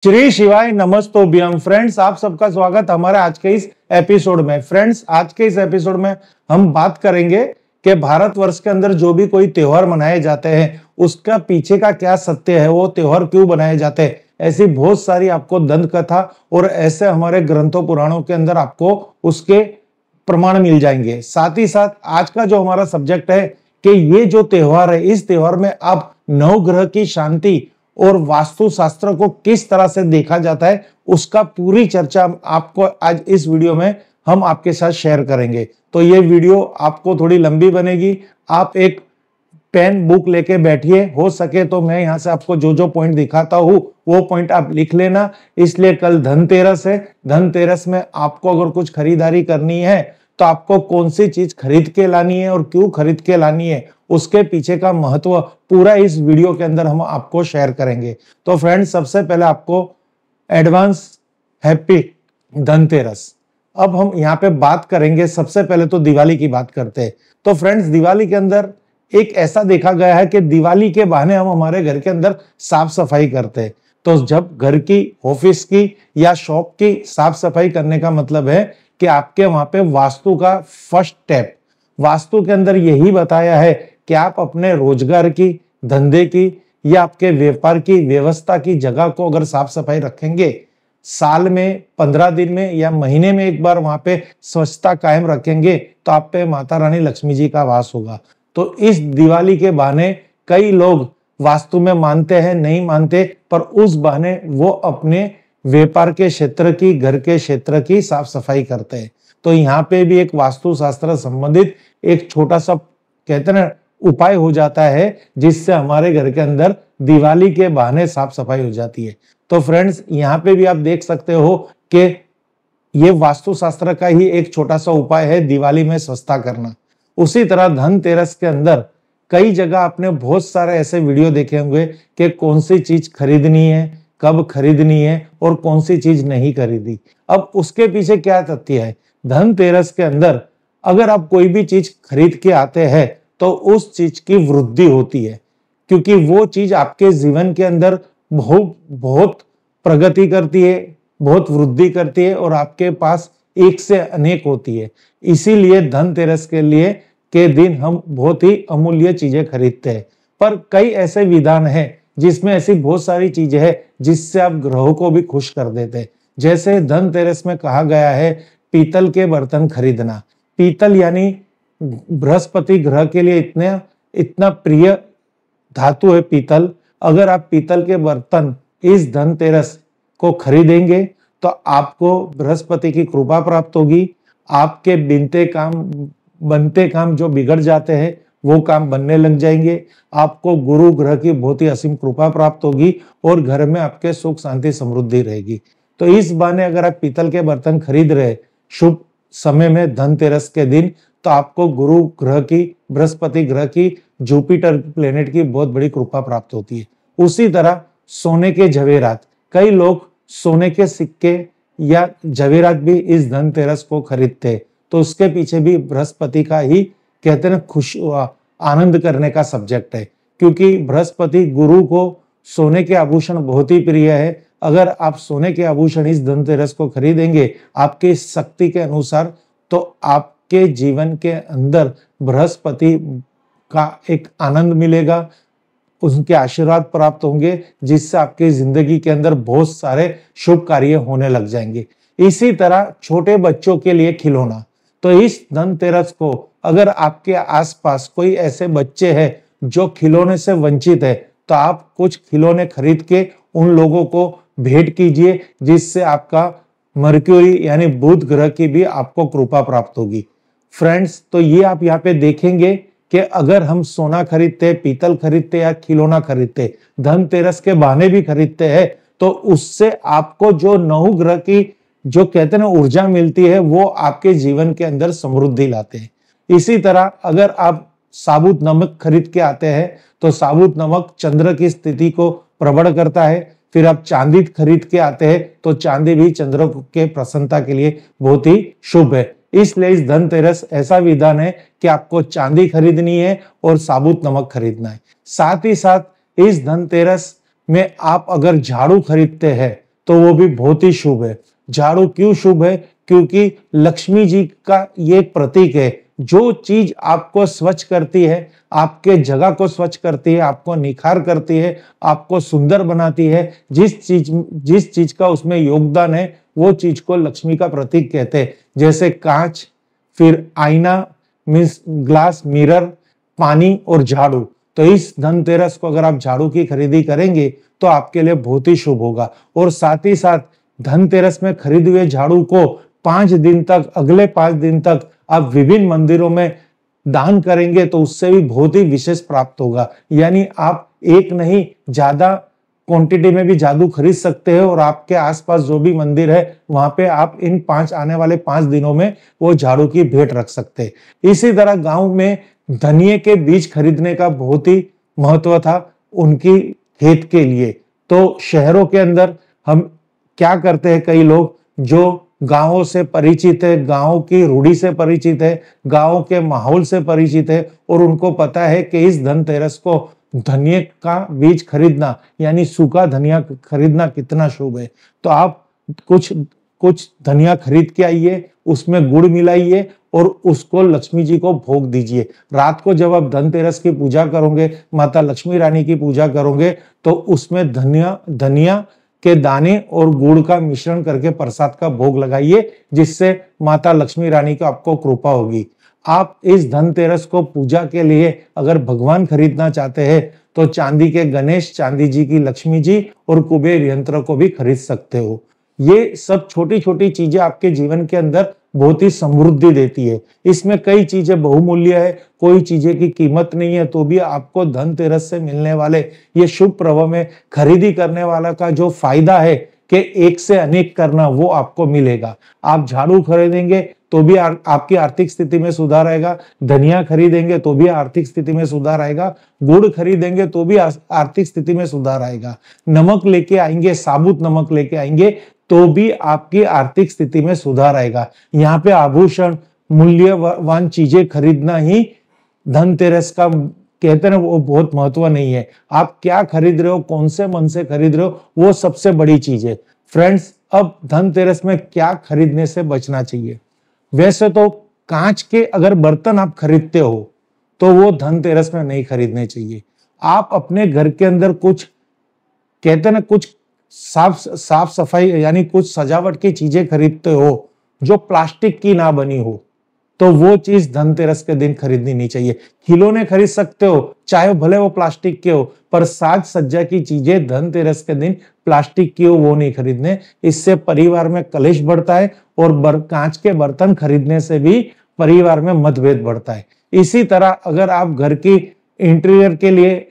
श्री शिवाय नमस्तोभ्यम। फ्रेंड्स, आप सबका स्वागत हमारे आज के इस एपिसोड में। फ्रेंड्स, आज के इस एपिसोड में हम बात करेंगे कि भारतवर्ष के अंदर जो भी कोई त्योहार मनाए जाते हैं उसका पीछे का क्या सत्य है, वो त्योहार क्यों बनाए जाते हैं। ऐसी बहुत सारी आपको दंत कथा और ऐसे हमारे ग्रंथों पुराणों के अंदर आपको उसके प्रमाण मिल जाएंगे। साथ ही साथ आज का जो हमारा सब्जेक्ट है कि ये जो त्योहार है, इस त्योहार में आप नवग्रह की शांति और वास्तु शास्त्र को किस तरह से देखा जाता है उसका पूरी चर्चा आपको आज इस वीडियो में हम आपके साथ शेयर करेंगे। तो ये वीडियो आपको थोड़ी लंबी बनेगी। आप एक पेन बुक लेके बैठिए, हो सके तो मैं यहाँ से आपको जो जो पॉइंट दिखाता हूँ वो पॉइंट आप लिख लेना। इसलिए कल धनतेरस है। धनतेरस में आपको अगर कुछ खरीदारी करनी है तो आपको कौन सी चीज खरीद के लानी है और क्यों खरीद के लानी है, उसके पीछे का महत्व पूरा इस वीडियो के अंदर हम आपको शेयर करेंगे। तो फ्रेंड्स, सबसे पहले आपको एडवांस हैप्पी धनतेरस। अब हम यहाँ पे बात करेंगे, सबसे पहले तो दिवाली की बात करते हैं। तो फ्रेंड्स, दिवाली के अंदर एक ऐसा देखा गया है कि दिवाली के बहाने हम हमारे घर के अंदर साफ सफाई करते हैं। तो जब घर की, ऑफिस की या शॉप की साफ सफाई करने का मतलब है कि आपके वहां पे वास्तु का फर्स्ट स्टेप, वास्तु के अंदर यही बताया है कि आप अपने रोजगार की, धंधे की या आपके व्यापार की, व्यवस्था की जगह को अगर साफ सफाई रखेंगे, साल में 15 दिन में या महीने में एक बार वहां पे स्वच्छता कायम रखेंगे, तो आप पे माता रानी लक्ष्मी जी का वास होगा। तो इस दिवाली के बहाने कई लोग वास्तु में मानते हैं, नहीं मानते, पर उस बहाने वो अपने व्यापार के क्षेत्र की, घर के क्षेत्र की साफ सफाई करते हैं। तो यहाँ पे भी एक वास्तु शास्त्र संबंधित एक छोटा सा, कहते हैं ना, उपाय हो जाता है जिससे हमारे घर के अंदर दिवाली के बहाने साफ सफाई हो जाती है। तो फ्रेंड्स, यहाँ पे भी आप देख सकते हो कि ये वास्तु शास्त्र का ही एक छोटा सा उपाय है दिवाली में स्वच्छता करना। उसी तरह धनतेरस के अंदर कई जगह आपने बहुत सारे ऐसे वीडियो देखे होंगे कि कौन सी चीज खरीदनी है, कब खरीदनी है और कौन सी चीज नहीं खरीदी। अब उसके पीछे क्या तथ्य है? धनतेरस के अंदर अगर आप कोई भी चीज खरीद के आते हैं तो उस चीज की वृद्धि होती है, क्योंकि वो चीज आपके जीवन के अंदर बहुत प्रगति करती है, बहुत वृद्धि करती है और आपके पास एक से अनेक होती है। इसीलिए धनतेरस के दिन हम बहुत ही अमूल्य चीजें खरीदते हैं। पर कई ऐसे विधान हैं जिसमें ऐसी बहुत सारी चीजें हैं जिससे आप ग्रहों को भी खुश कर देते हैं। जैसे धनतेरस में कहा गया है पीतल के बर्तन खरीदना। पीतल यानी बृहस्पति ग्रह के लिए इतना प्रिय धातु है पीतल। अगर आप पीतल के बर्तन इस धनतेरस को खरीदेंगे तो आपको बृहस्पति की कृपा प्राप्त होगी। आपके बनते काम जो बिगड़ जाते हैं वो काम बनने लग जाएंगे। आपको गुरु ग्रह की बहुत ही असीम कृपा प्राप्त होगी और घर में आपके सुख शांति समृद्धि रहेगी। तो इस बहाने अगर आप पीतल के बर्तन खरीद रहे शुभ समय में धनतेरस के दिन, तो आपको गुरु ग्रह की, बृहस्पति ग्रह की, जुपिटर प्लेनेट की बहुत बड़ी कृपा प्राप्त होती है। उसी तरह सोने के जवेरात, कई लोग सोने के सिक्के या जवेरात भी इस धनतेरस को खरीदते हैं। तो उसके पीछे भी बृहस्पति का ही, कहते हैं, खुश आनंद करने का सब्जेक्ट है, क्योंकि बृहस्पति गुरु को सोने के आभूषण बहुत ही प्रिय है। अगर आप सोने के आभूषण इस धनतेरस को खरीदेंगे आपकी शक्ति के अनुसार, तो आपके जीवन के अंदर बृहस्पति का एक आनंद मिलेगा, उनके आशीर्वाद प्राप्त होंगे, जिससे आपकी जिंदगी के अंदर बहुत सारे शुभ कार्य होने लग जाएंगे। इसी तरह छोटे बच्चों के लिए खिलौना, तो इस धनतेरस को अगर आपके आसपास कोई ऐसे बच्चे हैं जो खिलौने से वंचित है, तो आप कुछ खिलौने खरीद के उन लोगों को भेंट कीजिए, जिससे आपका मर्क्यूरी यानी बुध ग्रह की भी आपको कृपा प्राप्त होगी। फ्रेंड्स, तो ये आप यहाँ पे देखेंगे कि अगर हम सोना खरीदते, पीतल खरीदते या खिलौना खरीदते, धनतेरस के बहाने भी खरीदते हैं, तो उससे आपको जो नवग्रह की, जो कहते हैं ना, ऊर्जा मिलती है, वो आपके जीवन के अंदर समृद्धि लाते हैं। इसी तरह अगर आप साबुत नमक खरीद के आते हैं तो साबुत नमक चंद्र की स्थिति को प्रबल करता है। फिर आप चांदी खरीद के आते हैं तो चांदी भी चंद्र के प्रसन्नता के लिए बहुत ही शुभ है। इसलिए इस धनतेरस ऐसा विधान है कि आपको चांदी खरीदनी है और साबुत नमक खरीदना है। साथ ही साथ इस धनतेरस में आप अगर झाड़ू खरीदते हैं तो वो भी बहुत ही शुभ है। झाड़ू क्यों शुभ है? क्योंकि लक्ष्मी जी का ये एक प्रतीक है। जो चीज आपको स्वच्छ करती है, आपके जगह को स्वच्छ करती है, आपको निखार करती है, आपको सुंदर बनाती है, जिस चीज का उसमें योगदान है, वो चीज को लक्ष्मी का प्रतीक कहते हैं। जैसे कांच, फिर आईना मीन्स ग्लास, मिरर, पानी और झाड़ू। तो इस धनतेरस को अगर आप झाड़ू की खरीदी करेंगे तो आपके लिए बहुत ही शुभ होगा। और साथ ही साथ धनतेरस में खरीदे हुए झाड़ू को 5 दिन तक, अगले 5 दिन तक आप विभिन्न मंदिरों में दान करेंगे तो उससे भी बहुत ही विशेष प्राप्त होगा। यानी आप एक नहीं, ज्यादा क्वांटिटी में भी जादू खरीद सकते हैं और आपके आसपास जो भी मंदिर है वहां पे आप इन आने वाले 5 दिनों में वो झाड़ू की भेंट रख सकते हैं। इसी तरह गांव में धनिये के बीज खरीदने का बहुत ही महत्व था उनकी खेत के लिए। तो शहरों के अंदर हम क्या करते हैं, कई लोग जो गांवों से परिचित है, गांव की रूढ़ी से परिचित है, गांव के माहौल से परिचित है और उनको पता है कि इस धनतेरस को धनिये का बीज खरीदना यानी सूखा धनिया खरीदना कितना शुभ है। तो आप कुछ धनिया खरीद के आइए, उसमें गुड़ मिलाइए और उसको लक्ष्मी जी को भोग दीजिए। रात को जब आप धनतेरस की पूजा करोगे, माता लक्ष्मी रानी की पूजा करोगे, तो उसमें धनिया के दाने और गुड़ का मिश्रण करके प्रसाद का भोग लगाइए, जिससे माता लक्ष्मी रानी की आपको कृपा होगी। आप इस धनतेरस को पूजा के लिए अगर भगवान खरीदना चाहते हैं तो चांदी के गणेश, चांदी जी की लक्ष्मी जी और कुबेर यंत्र को भी खरीद सकते हो। ये सब छोटी छोटी चीजें आपके जीवन के अंदर बहुत ही समृद्धि देती है। इसमें कई चीजें बहुमूल्य है, कोई चीजें की कीमत नहीं है, तो भी आपको धनतेरस से मिलने वाले ये शुभ पर्व में खरीदी करने वाला का जो फायदा है कि एक से अनेक करना, वो आपको मिलेगा। आप झाड़ू खरीदेंगे तो भी आपकी आर्थिक स्थिति में सुधार आएगा, धनिया खरीदेंगे तो भी आर्थिक स्थिति में सुधार आएगा, गुड़ खरीदेंगे तो भी आर्थिक स्थिति में सुधार आएगा, नमक लेके आएंगे, साबुत नमक लेके आएंगे तो भी आपकी आर्थिक स्थिति में सुधार आएगा। यहाँ पे आभूषण, मूल्यवान चीजें खरीदना ही धनतेरस का कहते हैं वो बहुत महत्व नहीं है। आप क्या खरीद रहे हो, कौन से मन से खरीद रहे हो, वो सबसे बड़ी चीज है। फ्रेंड्स, अब धनतेरस में क्या खरीदने से बचना चाहिए? वैसे तो कांच के अगर बर्तन आप खरीदते हो तो वो धनतेरस में नहीं खरीदने चाहिए। आप अपने घर के अंदर कुछ कहते हैं ना, कुछ साफ सफाई यानी कुछ सजावट की चीजें खरीदते हो जो प्लास्टिक की ना बनी हो, तो वो चीज धनतेरस के दिन खरीदनी नहीं चाहिए। खिलौने खरीद सकते हो, चाहे भले वो प्लास्टिक के हो, पर साज सज्जा की चीजें धनतेरस के दिन प्लास्टिक की हो वो नहीं खरीदने। इससे परिवार में कलेश बढ़ता है और कांच के बर्तन खरीदने से भी परिवार में मतभेद बढ़ता है। इसी तरह अगर आप घर की इंटीरियर के लिए,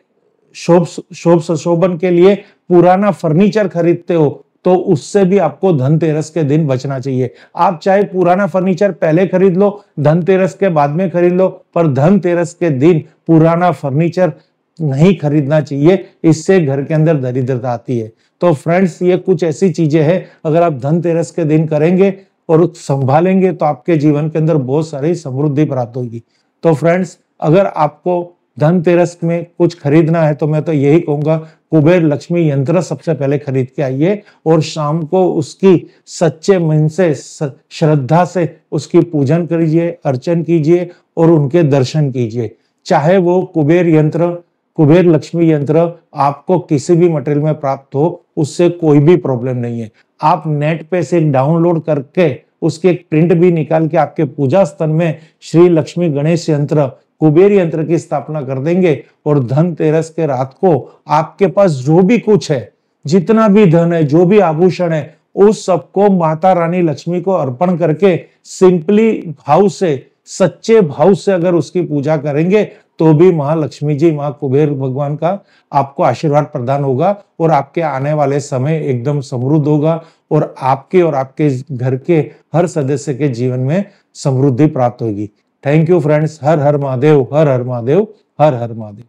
शोभ सुशोभन के लिए पुराना फर्नीचर खरीदते हो तो उससे भी आपको धनतेरस के दिन बचना चाहिए। आप चाहे पुराना फर्नीचर पहले खरीद लो, धनतेरस के बाद में खरीद लो, पर धनतेरस के दिन पुराना फर्नीचर नहीं खरीदना चाहिए, इससे घर के अंदर दरिद्रता आती है। तो फ्रेंड्स, ये कुछ ऐसी चीजें हैं, अगर आप धनतेरस के दिन करेंगे और संभालेंगे तो आपके जीवन के अंदर बहुत सारी समृद्धि प्राप्त होगी। तो फ्रेंड्स, अगर आपको धनतेरस में कुछ खरीदना है तो मैं तो यही कहूंगा, कुबेर लक्ष्मी यंत्र सबसे पहले खरीद के आइए और शाम को उसकी सच्चे मन से, श्रद्धा से उसकी पूजन कीजिए, अर्चन कीजिए और उनके दर्शन कीजिए। चाहे वो कुबेर लक्ष्मी यंत्र आपको किसी भी मटेरियल में प्राप्त हो, उससे कोई भी प्रॉब्लम नहीं है। आप नेट पे से डाउनलोड करके उसके एक प्रिंट भी निकाल के आपके पूजा स्थल में श्री लक्ष्मी गणेश यंत्र, कुबेर यंत्र की स्थापना कर देंगे और धनतेरस के रात को आपके पास जो भी कुछ है, जितना भी धन है, जो भी आभूषण है, उस सबको माता रानी लक्ष्मी को अर्पण करके सिंपली भाव से, सच्चे भाव से अगर उसकी पूजा करेंगे तो भी महालक्ष्मी जी, मां कुबेर भगवान का आपको आशीर्वाद प्रदान होगा और आपके आने वाले समय एकदम समृद्ध होगा और आपके घर के हर सदस्य के जीवन में समृद्धि प्राप्त होगी। Thank you friends. Her her Mahadev, her her Mahadev, her her Mahadev.